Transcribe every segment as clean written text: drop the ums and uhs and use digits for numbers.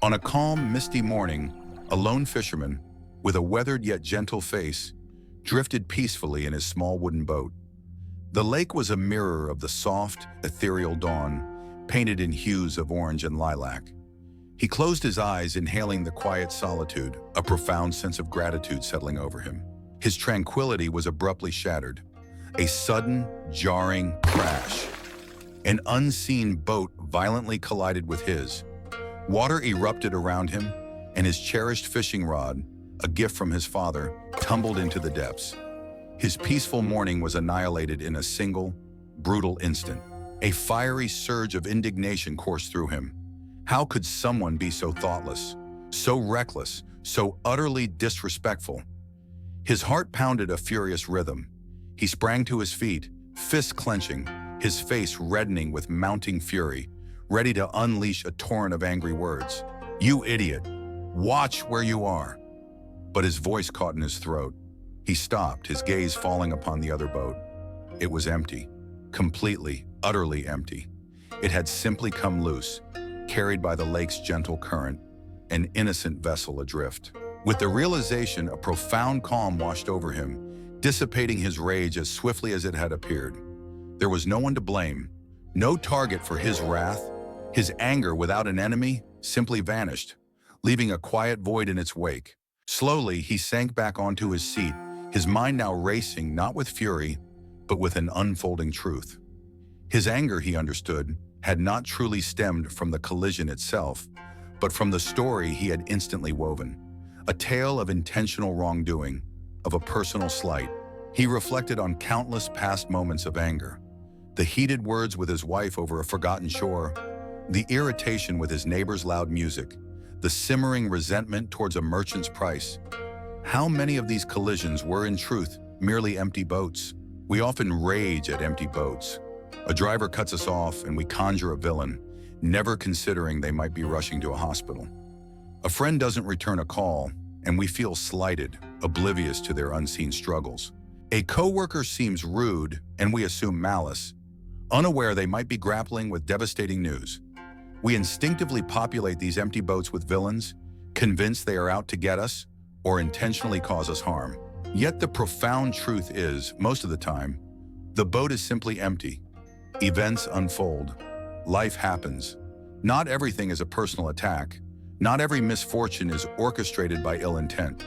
On a calm, misty morning, a lone fisherman, with a weathered yet gentle face, drifted peacefully in his small wooden boat. The lake was a mirror of the soft, ethereal dawn, painted in hues of orange and lilac. He closed his eyes, inhaling the quiet solitude, a profound sense of gratitude settling over him. His tranquility was abruptly shattered. A sudden, jarring crash. An unseen boat violently collided with his. Water erupted around him, and his cherished fishing rod, a gift from his father, tumbled into the depths. His peaceful morning was annihilated in a single, brutal instant. A fiery surge of indignation coursed through him. How could someone be so thoughtless, so reckless, so utterly disrespectful? His heart pounded a furious rhythm. He sprang to his feet, fists clenching, his face reddening with mounting fury, ready to unleash a torrent of angry words. "You idiot! Watch where you are!" But his voice caught in his throat. He stopped, his gaze falling upon the other boat. It was empty. Completely, utterly empty. It had simply come loose, carried by the lake's gentle current, an innocent vessel adrift. With the realization, a profound calm washed over him, dissipating his rage as swiftly as it had appeared. There was no one to blame, no target for his wrath. His anger, without an enemy, simply vanished, leaving a quiet void in its wake. Slowly, he sank back onto his seat, his mind now racing not with fury, but with an unfolding truth. His anger, he understood, had not truly stemmed from the collision itself, but from the story he had instantly woven. A tale of intentional wrongdoing, of a personal slight. He reflected on countless past moments of anger. The heated words with his wife over a forgotten shore, the irritation with his neighbor's loud music, the simmering resentment towards a merchant's price. How many of these collisions were in truth merely empty boats? We often rage at empty boats. A driver cuts us off and we conjure a villain, never considering they might be rushing to a hospital. A friend doesn't return a call and we feel slighted, oblivious to their unseen struggles. A coworker seems rude and we assume malice, unaware they might be grappling with devastating news. We instinctively populate these empty boats with villains, convinced they are out to get us or intentionally cause us harm. Yet the profound truth is, most of the time, the boat is simply empty. Events unfold. Life happens. Not everything is a personal attack. Not every misfortune is orchestrated by ill intent.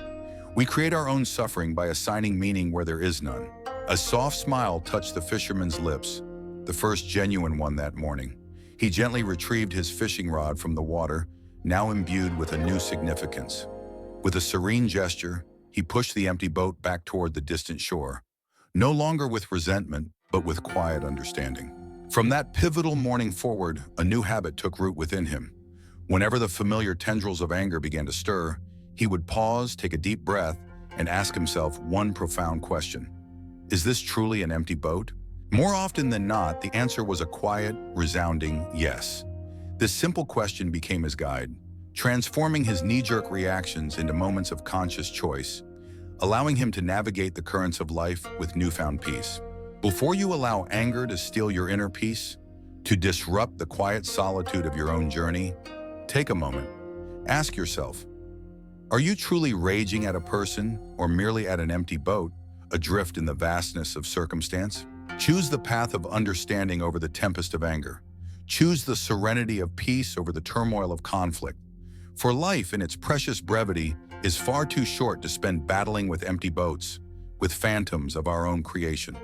We create our own suffering by assigning meaning where there is none. A soft smile touched the fisherman's lips, the first genuine one that morning. He gently retrieved his fishing rod from the water, now imbued with a new significance. With a serene gesture, he pushed the empty boat back toward the distant shore, no longer with resentment, but with quiet understanding. From that pivotal morning forward, a new habit took root within him. Whenever the familiar tendrils of anger began to stir, he would pause, take a deep breath, and ask himself one profound question. Is this truly an empty boat? More often than not, the answer was a quiet, resounding yes. This simple question became his guide, transforming his knee-jerk reactions into moments of conscious choice, allowing him to navigate the currents of life with newfound peace. Before you allow anger to steal your inner peace, to disrupt the quiet solitude of your own journey, take a moment. Ask yourself, are you truly raging at a person or merely at an empty boat, adrift in the vastness of circumstance? Choose the path of understanding over the tempest of anger. Choose the serenity of peace over the turmoil of conflict. For life, in its precious brevity, is far too short to spend battling with empty boats, with phantoms of our own creation.